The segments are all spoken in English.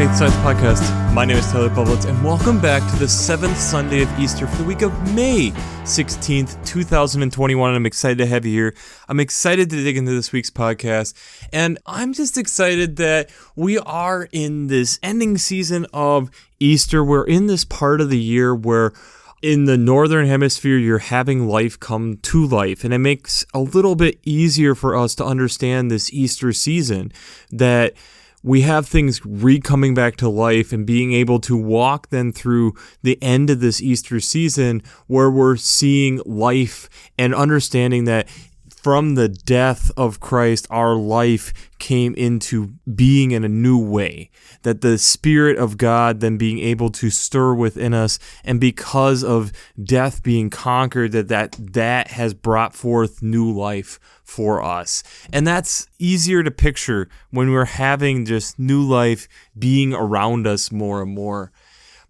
Faith Science Podcast. My name is Tyler Bublitz, and welcome back to the 7th Sunday of Easter for the week of May 16th, 2021. I'm excited to have you here. I'm excited to dig into this week's podcast, and I'm just excited that we are in this ending season of Easter. We're in this part of the year where in the Northern Hemisphere, you're having life come to life, and it makes a little bit easier for us to understand this Easter season, that we have things coming back to life and being able to walk then through the end of this Easter season where we're seeing life and understanding that from the death of Christ, our life came into being in a new way, that the Spirit of God then being able to stir within us, and because of death being conquered, that has brought forth new life for us. And that's easier to picture when we're having just new life being around us more and more.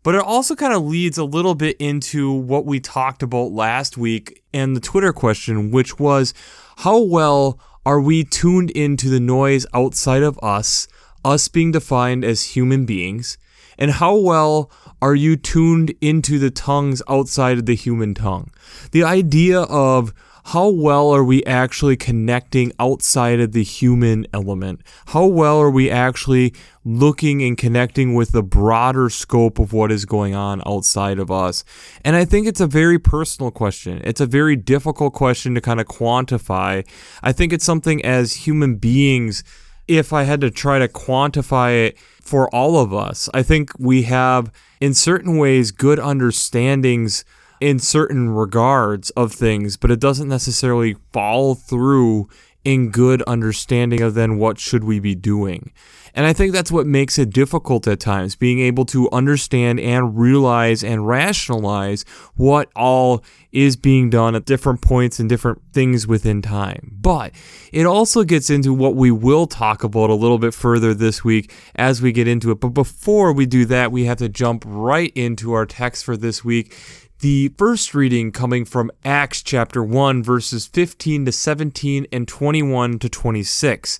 But it also kind of leads a little bit into what we talked about last week and the Twitter question, which was, how well are we tuned into the noise outside of us being defined as human beings? And how well are you tuned into the tongues outside of the human tongue? The idea of how well are we actually connecting outside of the human element? How well are we actually looking and connecting with the broader scope of what is going on outside of us? And I think it's a very personal question. It's a very difficult question to kind of quantify. I think it's something as human beings, if I had to try to quantify it for all of us, I think we have, in certain ways, good understandings in certain regards of things, but it doesn't necessarily fall through in good understanding of then what should we be doing. And I think that's what makes it difficult at times, being able to understand and realize and rationalize what all is being done at different points and different things within time. But it also gets into what we will talk about a little bit further this week as we get into it. But before we do that, we have to jump right into our text for this week. The first reading coming from Acts chapter 1, verses 15 to 17 and 21 to 26.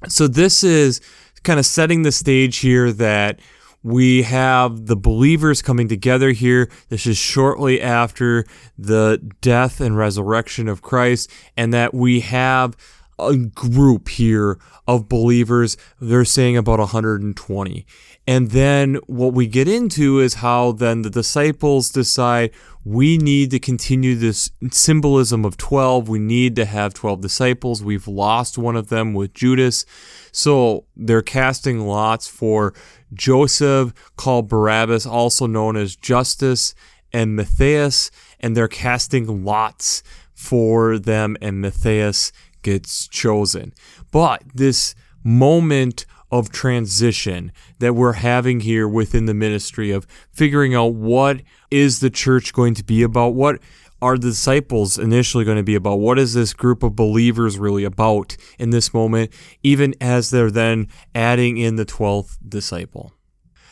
So this is kind of setting the stage here that we have the believers coming together here. This is shortly after the death and resurrection of Christ, and that we have a group here of believers. They're saying about 120. And then what we get into is how then the disciples decide we need to continue this symbolism of 12. We need to have 12 disciples. We've lost one of them with Judas. So they're casting lots for Joseph, called Barabbas, also known as Justus, and Matthias. And they're casting lots for them, and Matthias gets chosen. But this moment of transition that we're having here within the ministry of figuring out what is the church going to be about, what are the disciples initially going to be about, what is this group of believers really about in this moment, even as they're then adding in the 12th disciple.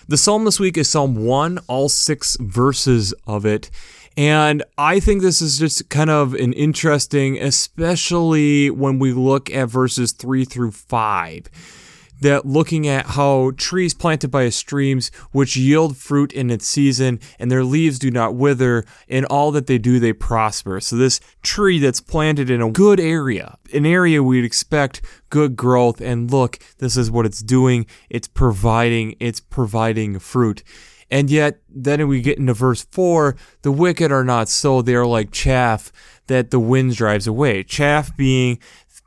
The psalm this week is Psalm 1, all 6 verses of it. And I think this is just kind of an interesting, especially when we look at verses 3 through 5. That looking at how trees planted by streams, which yield fruit in its season, and their leaves do not wither, in all that they do they prosper. So this tree that's planted in a good area, an area we'd expect good growth, and look, this is what it's doing. It's providing fruit. And yet, then we get into verse 4, the wicked are not so, they are like chaff that the wind drives away. Chaff being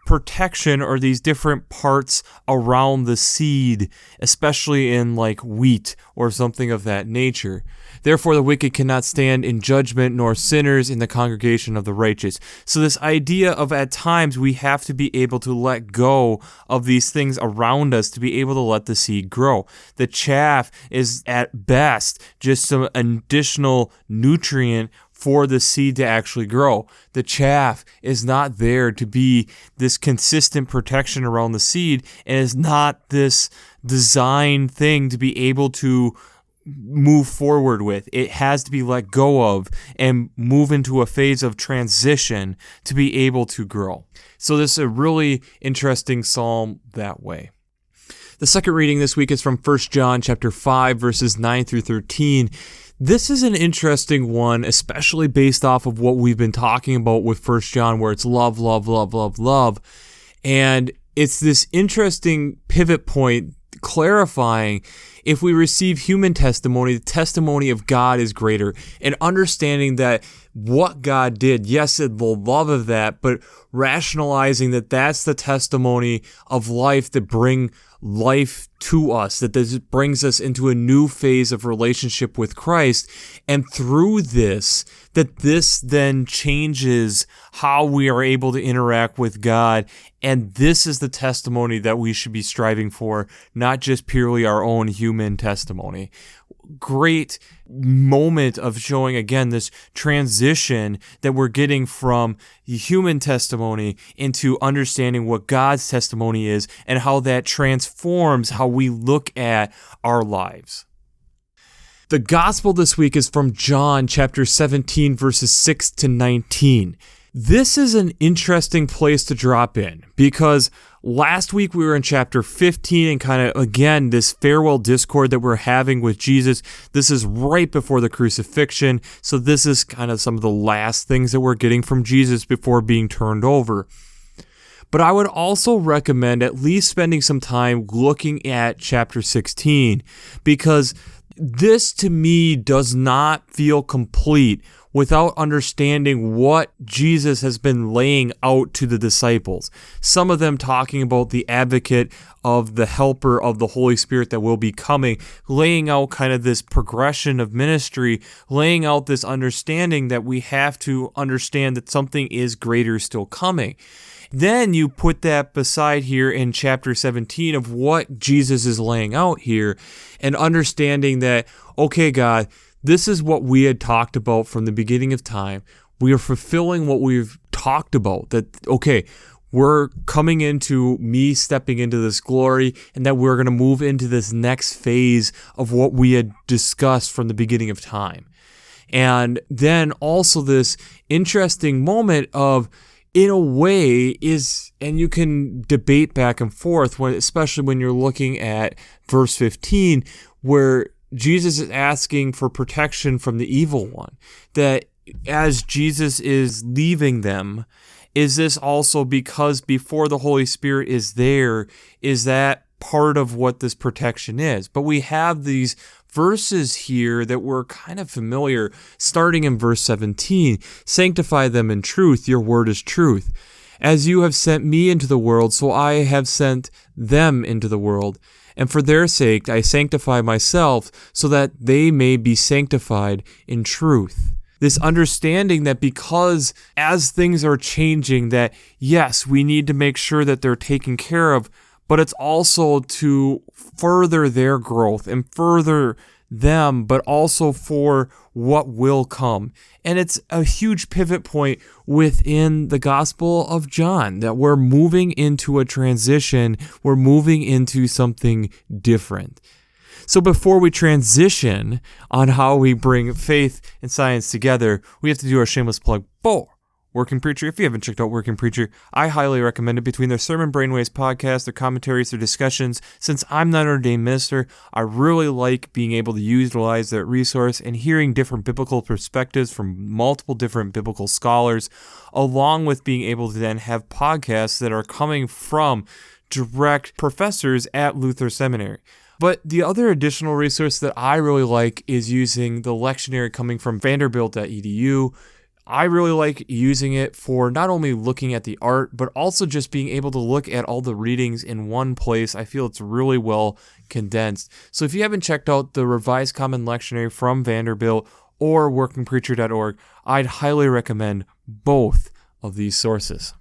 protection, or these different parts around the seed, especially in like wheat or something of that nature. Therefore the wicked cannot stand in judgment, nor sinners in the congregation of the righteous. So this idea of at times we have to be able to let go of these things around us to be able to let the seed grow. The chaff is at best just some additional nutrient for the seed to actually grow. The chaff is not there to be this consistent protection around the seed, and is not this design thing to be able to move forward with. It has to be let go of and move into a phase of transition to be able to grow. So this is a really interesting psalm that way. The second reading this week is from 1 John chapter 5, verses 9 through 13. This is an interesting one, especially based off of what we've been talking about with 1 John, where it's love, love, love, love, love. And it's this interesting pivot point clarifying if we receive human testimony, the testimony of God is greater, and understanding that what God did, yes, the love of that, but rationalizing that that's the testimony of life that bring life to us, that this brings us into a new phase of relationship with Christ, and through this, that this then changes how we are able to interact with God, and this is the testimony that we should be striving for, not just purely our own human testimony. Great moment of showing, again, this transition that we're getting from human testimony into understanding what God's testimony is and how that transforms how we look at our lives. The gospel this week is from John chapter 17, verses 6 to 19. This is an interesting place to drop in because last week we were in chapter 15 and kind of, again, this farewell discord that we're having with Jesus. This is right before the crucifixion, so this is kind of some of the last things that we're getting from Jesus before being turned over. But I would also recommend at least spending some time looking at chapter 16 because this to me does not feel complete without understanding what Jesus has been laying out to the disciples. Some of them talking about the advocate of the helper of the Holy Spirit that will be coming, laying out kind of this progression of ministry, laying out this understanding that we have to understand that something is greater still coming. Then you put that beside here in chapter 17 of what Jesus is laying out here and understanding that, okay, God, this is what we had talked about from the beginning of time. We are fulfilling what we've talked about. That, okay, we're coming into me stepping into this glory and that we're going to move into this next phase of what we had discussed from the beginning of time. And then also this interesting moment of, in a way, is, and you can debate back and forth, especially when you're looking at verse 15, where Jesus is asking for protection from the evil one, that as Jesus is leaving them, is this also because before the Holy Spirit is there, is that part of what this protection is? But we have these verses here that were kind of familiar, starting in verse 17, sanctify them in truth, your word is truth. As you have sent me into the world, so I have sent them into the world. And for their sake I sanctify myself, so that they may be sanctified in truth. This understanding that because as things are changing, that yes, we need to make sure that they're taken care of, but it's also to further their growth and further them, but also for what will come. And it's a huge pivot point within the Gospel of John, that we're moving into a transition, we're moving into something different. So before we transition on how we bring faith and science together, we have to do our shameless plug for Working Preacher. If you haven't checked out Working Preacher, I highly recommend it. Between their Sermon Brainwaves podcast, their commentaries, their discussions, since I'm not an ordained minister, I really like being able to utilize that resource and hearing different biblical perspectives from multiple different biblical scholars, along with being able to then have podcasts that are coming from direct professors at Luther Seminary. But the other additional resource that I really like is using the lectionary coming from Vanderbilt.edu. I really like using it for not only looking at the art, but also just being able to look at all the readings in one place. I feel it's really well condensed. So if you haven't checked out the Revised Common Lectionary from Vanderbilt or workingpreacher.org, I'd highly recommend both of these sources.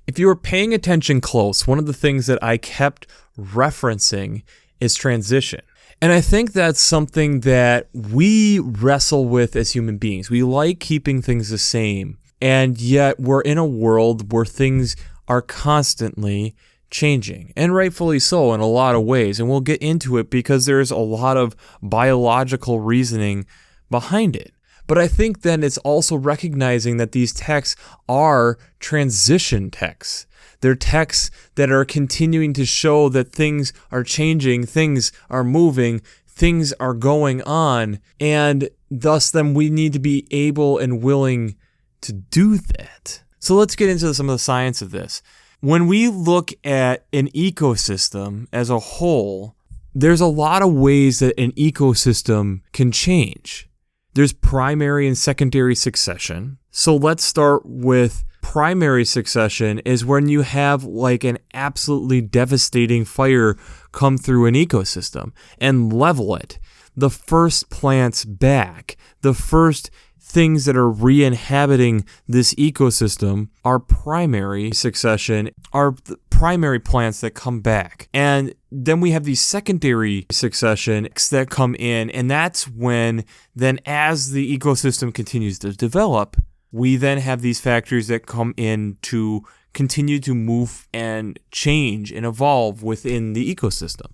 If you were paying attention close, one of the things that I kept referencing is transition. And I think that's something that we wrestle with as human beings. We like keeping things the same, and yet we're in a world where things are constantly changing, and rightfully so in a lot of ways. And we'll get into it because there's a lot of biological reasoning behind it. But I think then it's also recognizing that these texts are transition texts, They're texts that are continuing to show that things are changing, things are moving, things are going on, and thus then we need to be able and willing to do that. So let's get into some of the science of this. When we look at an ecosystem as a whole, there's a lot of ways that an ecosystem can change. There's primary and secondary succession. So let's start with primary succession is when you have like an absolutely devastating fire come through an ecosystem and level it. The first plants back, the first things that are re-inhabiting this ecosystem are primary succession, are the primary plants that come back. And then we have these secondary succession that come in, and that's when then as the ecosystem continues to develop, we then have these factors that come in to continue to move and change and evolve within the ecosystem.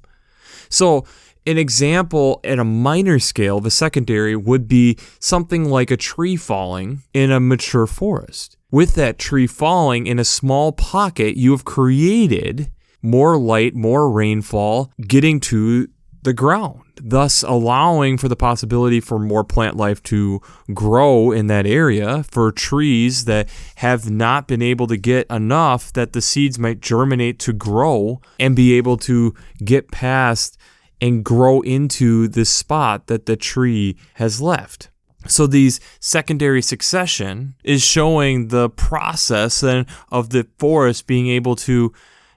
So an example at a minor scale of a secondary would be something like a tree falling in a mature forest. With that tree falling in a small pocket, you have created more light, more rainfall getting to the ground, thus allowing for the possibility for more plant life to grow in that area, for trees that have not been able to get enough that the seeds might germinate to grow and be able to get past and grow into this spot that the tree has left. So these secondary succession is showing the process then of the forest being able to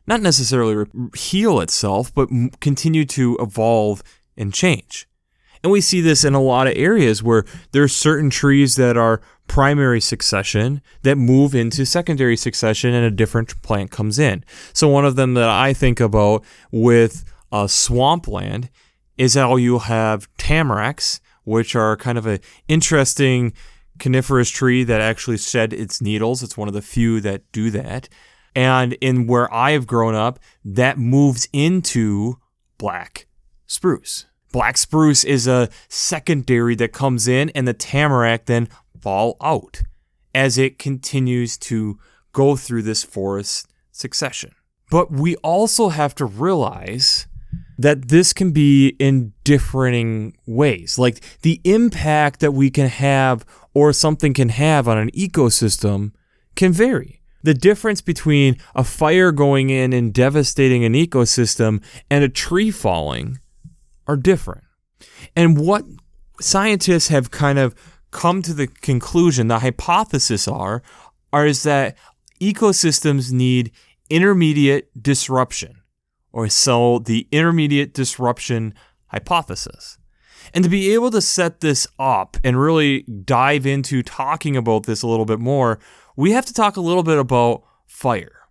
not necessarily heal itself, but continue to evolve and change. And we see this in a lot of areas where there are certain trees that are primary succession that move into secondary succession and a different plant comes in. So one of them that I think about with swampland is how you have tamaracks, which are kind of an interesting coniferous tree that actually shed its needles. It's one of the few that do that. And in where I have grown up, that moves into black spruce. Black spruce is a secondary that comes in, and the tamarack then fall out as it continues to go through this forest succession. But we also have to realize that this can be in differing ways. Like the impact that we can have or something can have on an ecosystem can vary. The difference between a fire going in and devastating an ecosystem and a tree falling are different. And what scientists have kind of come to the conclusion, the hypothesis is that ecosystems need intermediate disruption, or so the intermediate disruption hypothesis. And to be able to set this up and really dive into talking about this a little bit more, we have to talk a little bit about fire.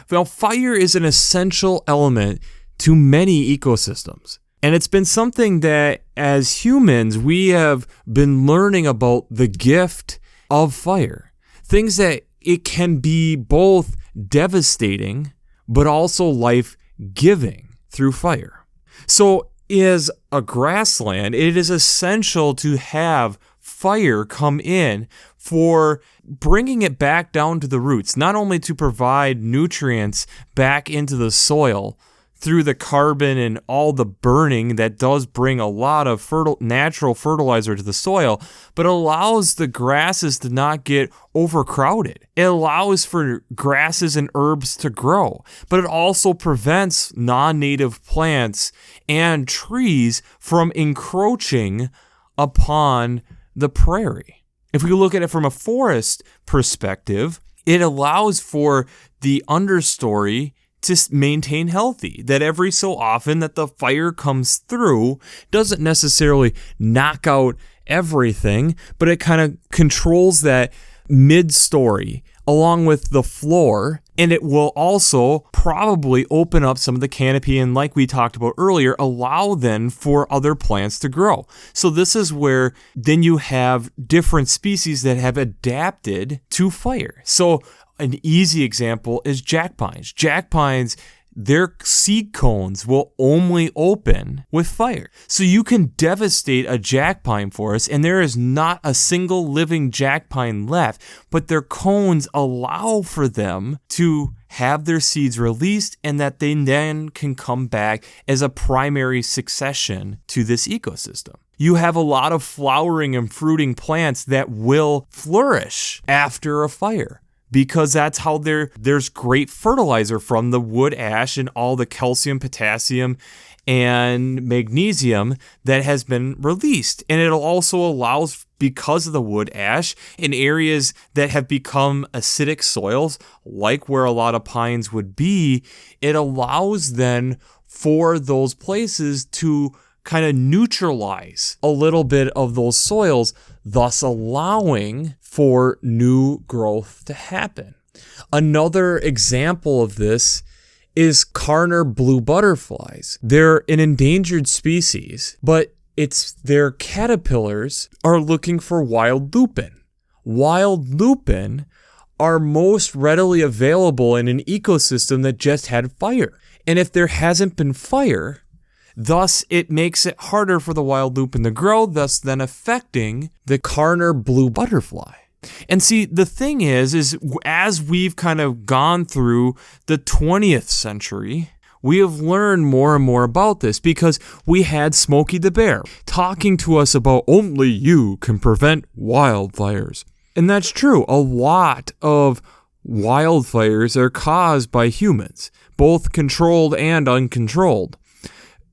Now, fire is an essential element to many ecosystems. And it's been something that as humans, we have been learning about the gift of fire. Things that it can be both devastating, but also life-giving through fire. So as a grassland, it is essential to have fire come in for bringing it back down to the roots, not only to provide nutrients back into the soil through the carbon and all the burning that does bring a lot of natural fertilizer to the soil, but allows the grasses to not get overcrowded. It allows for grasses and herbs to grow, but it also prevents non-native plants and trees from encroaching upon the prairie. If we look at it from a forest perspective, it allows for the understory to maintain healthy, that every so often that the fire comes through doesn't necessarily knock out everything, but it kind of controls that mid-story along with the floor, and it will also probably open up some of the canopy and, like we talked about earlier, allow then for other plants to grow. So this is where then you have different species that have adapted to fire. So an easy example is jack pines. Jack pines, their seed cones will only open with fire. So you can devastate a jack pine forest and there is not a single living jack pine left, but their cones allow for them to have their seeds released and that they then can come back as a primary succession to this ecosystem. You have a lot of flowering and fruiting plants that will flourish after a fire, because that's how there's great fertilizer from the wood ash and all the calcium, potassium, and magnesium that has been released. And it also allows, because of the wood ash, in areas that have become acidic soils, like where a lot of pines would be, it allows then for those places to kind of neutralize a little bit of those soils, thus allowing for new growth to happen. Another example of this is Carner blue butterflies. They're an endangered species, but their caterpillars are looking for wild lupin. Wild lupin are most readily available in an ecosystem that just had fire. And if there hasn't been fire, thus, it makes it harder for the wild lupin to grow, thus then affecting the Carner blue butterfly. And see, the thing is as we've kind of gone through the 20th century, we have learned more and more about this, because we had Smokey the Bear talking to us about only you can prevent wildfires. And that's true. A lot of wildfires are caused by humans, both controlled and uncontrolled.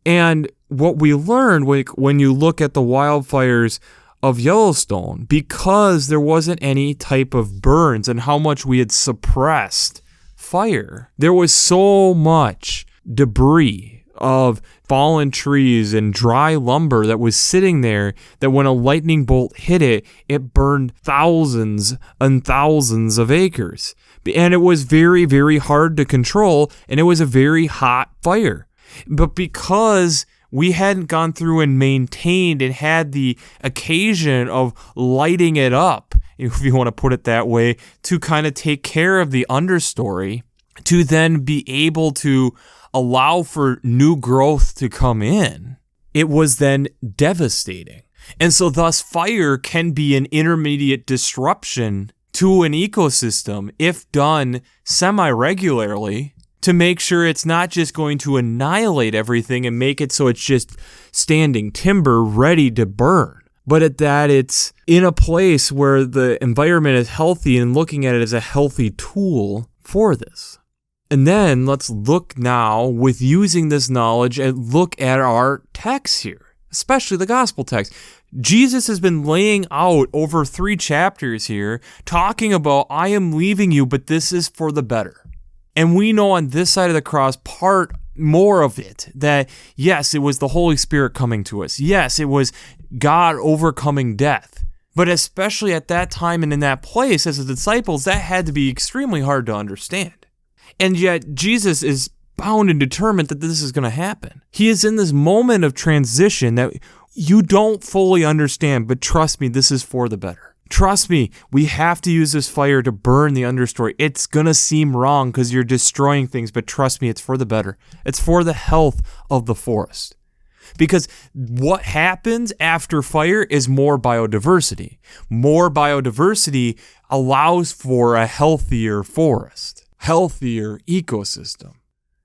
And what we learned when you look at the wildfires of Yellowstone, because there wasn't any type of burns and how much we had suppressed fire, there was so much debris of fallen trees and dry lumber that was sitting there that when a lightning bolt hit it, it burned thousands and thousands of acres. And it was very, very hard to control, and it was a very hot fire. But because we hadn't gone through and maintained and had the occasion of lighting it up, if you want to put it that way, to kind of take care of the understory, to then be able to allow for new growth to come in, it was then devastating. And so thus fire can be an intermediate disruption to an ecosystem if done semi-regularly, to make sure it's not just going to annihilate everything and make it so it's just standing timber ready to burn, but that it's in a place where the environment is healthy and looking at it as a healthy tool for this. And then let's look now, with using this knowledge, and look at our text here, especially the gospel text. Jesus has been laying out over 3 chapters here, talking about, I am leaving you, but this is for the better. And we know on this side of the cross, part more of it, that yes, it was the Holy Spirit coming to us. Yes, it was God overcoming death. But especially at that time and in that place as the disciples, that had to be extremely hard to understand. And yet Jesus is bound and determined that this is going to happen. He is in this moment of transition that you don't fully understand, but trust me, this is for the better. Trust me, we have to use this fire to burn the understory. It's going to seem wrong because you're destroying things, but trust me, it's for the better. It's for the health of the forest. Because what happens after fire is more biodiversity. More biodiversity allows for a healthier forest, healthier ecosystem.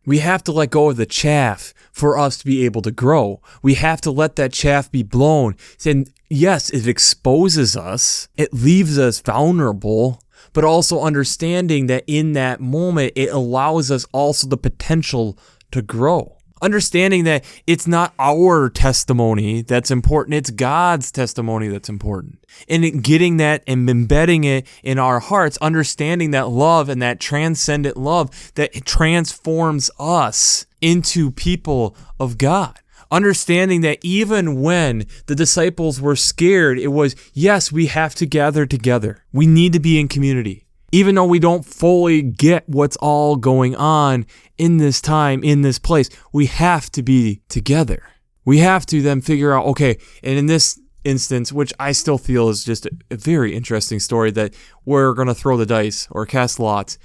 We have to let go of the chaff for us to be able to grow. We have to let that chaff be blown. And yes, it exposes us. It leaves us vulnerable, but also understanding that in that moment, it allows us also the potential to grow. Understanding that it's not our testimony that's important, it's God's testimony that's important. And getting that and embedding it in our hearts, understanding that love and that transcendent love that it transforms us into people of God. Understanding that even when the disciples were scared, it was, yes, we have to gather together. We need to be in community. Even though we don't fully get what's all going on in this time, in this place, we have to be together. We have to then figure out, okay, and in this instance, which I still feel is just a very interesting story, that we're going to throw the dice or cast lots,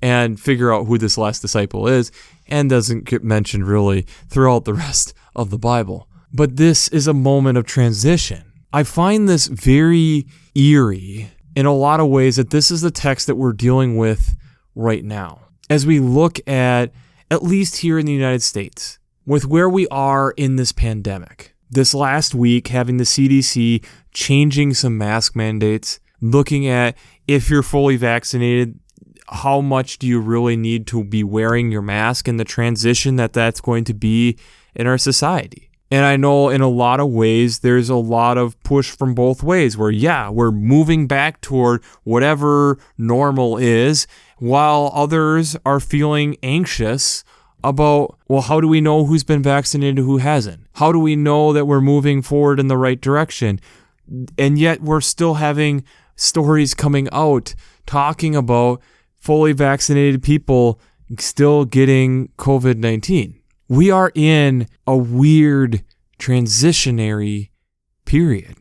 and figure out who this last disciple is, and doesn't get mentioned really throughout the rest of the Bible. But this is a moment of transition. I find this very eerie in a lot of ways, that this is the text that we're dealing with right now. As we look at least here in the United States, with where we are in this pandemic. This last week, having the CDC changing some mask mandates, looking at if you're fully vaccinated, how much do you really need to be wearing your mask, and the transition that that's going to be in our society. And I know in a lot of ways, there's a lot of push from both ways where, we're moving back toward whatever normal is, while others are feeling anxious about, well, how do we know who's been vaccinated and who hasn't? How do we know that we're moving forward in the right direction? And yet we're still having stories coming out talking about fully vaccinated people still getting COVID-19. We are in a weird transitionary period.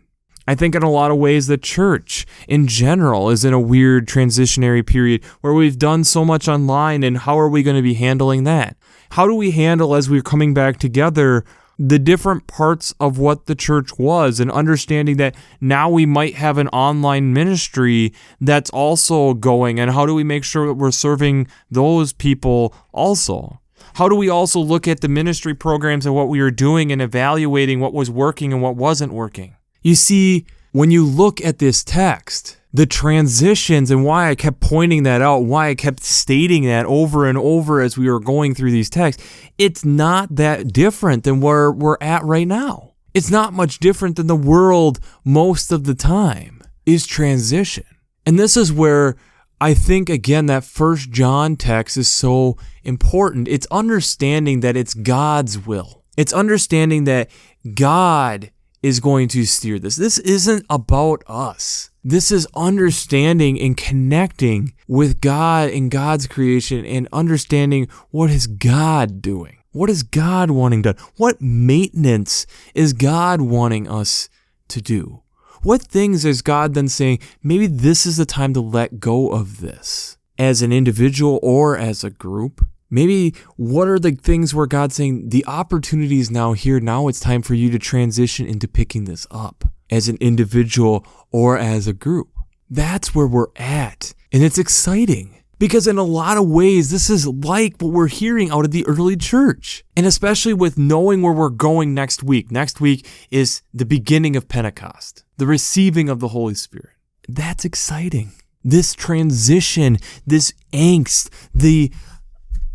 I think in a lot of ways the church in general is in a weird transitionary period where we've done so much online, and how are we going to be handling that? How do we handle, as we're coming back together, the different parts of what the church was, and understanding that now we might have an online ministry that's also going, and how do we make sure that we're serving those people also? How do we also look at the ministry programs and what we are doing and evaluating what was working and what wasn't working? You see, when you look at this text, the transitions, and why I kept pointing that out, why I kept stating that over and over as we were going through these texts, it's not that different than where we're at right now. It's not much different than the world most of the time is transition. And this is where I think, again, that 1 John text is so important. It's understanding that it's God's will. It's understanding that God is going to steer this. This isn't about us. This is understanding and connecting with God and God's creation, and understanding what is God doing. What is God wanting done? What maintenance is God wanting us to do? What things is God then saying, maybe this is the time to let go of this as an individual or as a group? Maybe what are the things where God's saying, the opportunity is now here, now it's time for you to transition into picking this up as an individual or as a group? That's where we're at. And it's exciting because in a lot of ways, this is like what we're hearing out of the early church. And especially with knowing where we're going next week. Next week is the beginning of Pentecost, the receiving of the Holy Spirit. That's exciting. This transition, this angst,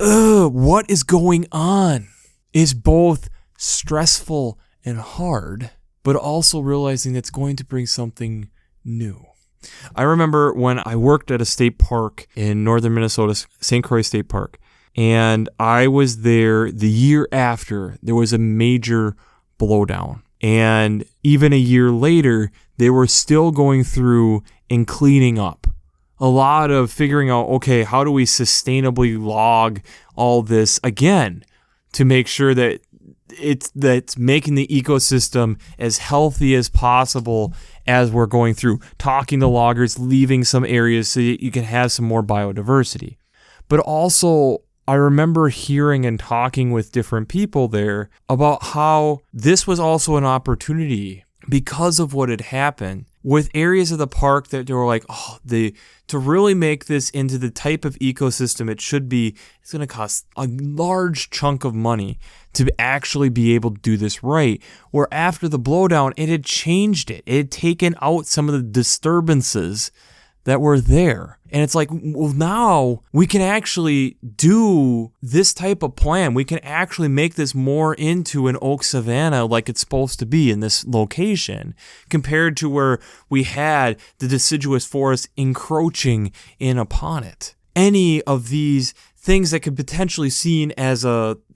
what is going on is both stressful and hard, but also realizing it's going to bring something new. I remember when I worked at a state park in northern Minnesota, St. Croix State Park, and I was there the year after there was a major blowdown. And even a year later, they were still going through and cleaning up. A lot of figuring out, okay, how do we sustainably log all this again to make sure that it's making the ecosystem as healthy as possible as we're going through, talking to loggers, leaving some areas so that you can have some more biodiversity. But also, I remember hearing and talking with different people there about how this was also an opportunity because of what had happened with areas of the park that they were like, to really make this into the type of ecosystem it should be, it's going to cost a large chunk of money to actually be able to do this right. Where after the blowdown, it had changed it. It had taken out some of the disturbances that were there. And it's like, well, now we can actually do this type of plan. We can actually make this more into an oak savanna like it's supposed to be in this location, compared to where we had the deciduous forest encroaching in upon it. Any of these things that could potentially seen as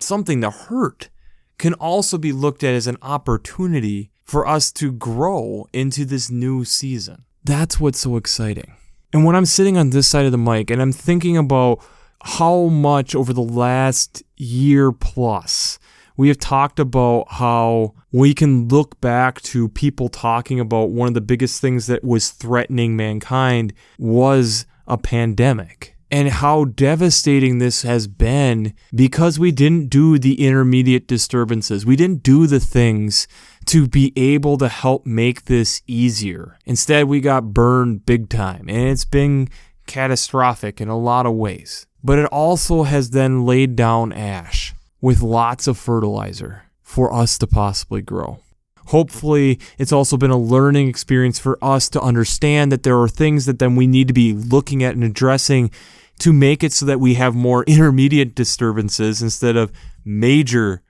something to hurt can also be looked at as an opportunity for us to grow into this new season. That's what's so exciting. And when I'm sitting on this side of the mic and I'm thinking about how much over the last year plus we have talked about how we can look back to people talking about one of the biggest things that was threatening mankind was a pandemic. and how devastating this has been because we didn't do the intermediate disturbances. We didn't do the things to be able to help make this easier. Instead, we got burned big time, and it's been catastrophic in a lot of ways. But it also has then laid down ash with lots of fertilizer for us to possibly grow. Hopefully, it's also been a learning experience for us to understand that there are things that then we need to be looking at and addressing to make it so that we have more intermediate disturbances instead of major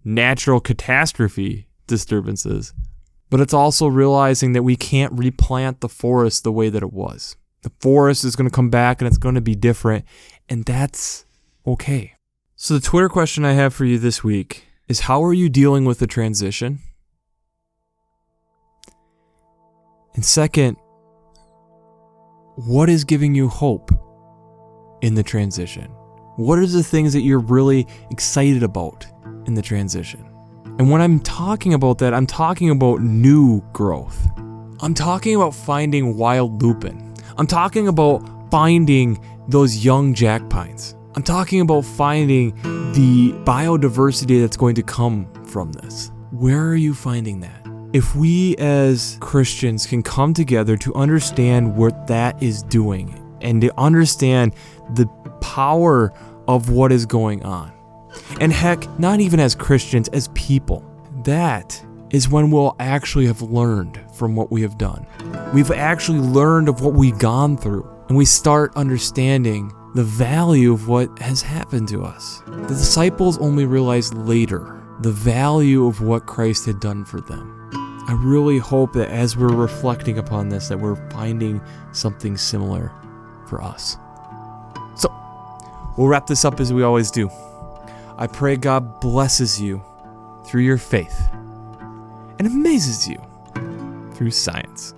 natural catastrophe disturbances. But it's also realizing that we can't replant the forest the way that it was. The forest is going to come back and it's going to be different, and that's okay. So the Twitter question I have for you this week is, how are you dealing with the transition? And second, what is giving you hope in the transition? What are the things that you're really excited about in the transition? And when I'm talking about that, I'm talking about new growth. I'm talking about finding wild lupin. I'm talking about finding those young jack pines. I'm talking about finding the biodiversity that's going to come from this. Where are you finding that? If we as Christians can come together to understand what that is doing and to understand the power of what is going on, and heck, not even as Christians, as people, that is when we'll actually have learned from what we have done. We've actually learned of what we've gone through, and we start understanding the value of what has happened to us. The disciples only realized later the value of what Christ had done for them. I really hope that as we're reflecting upon this, that we're finding something similar for us. So, we'll wrap this up as we always do. I pray God blesses you through your faith and amazes you through science.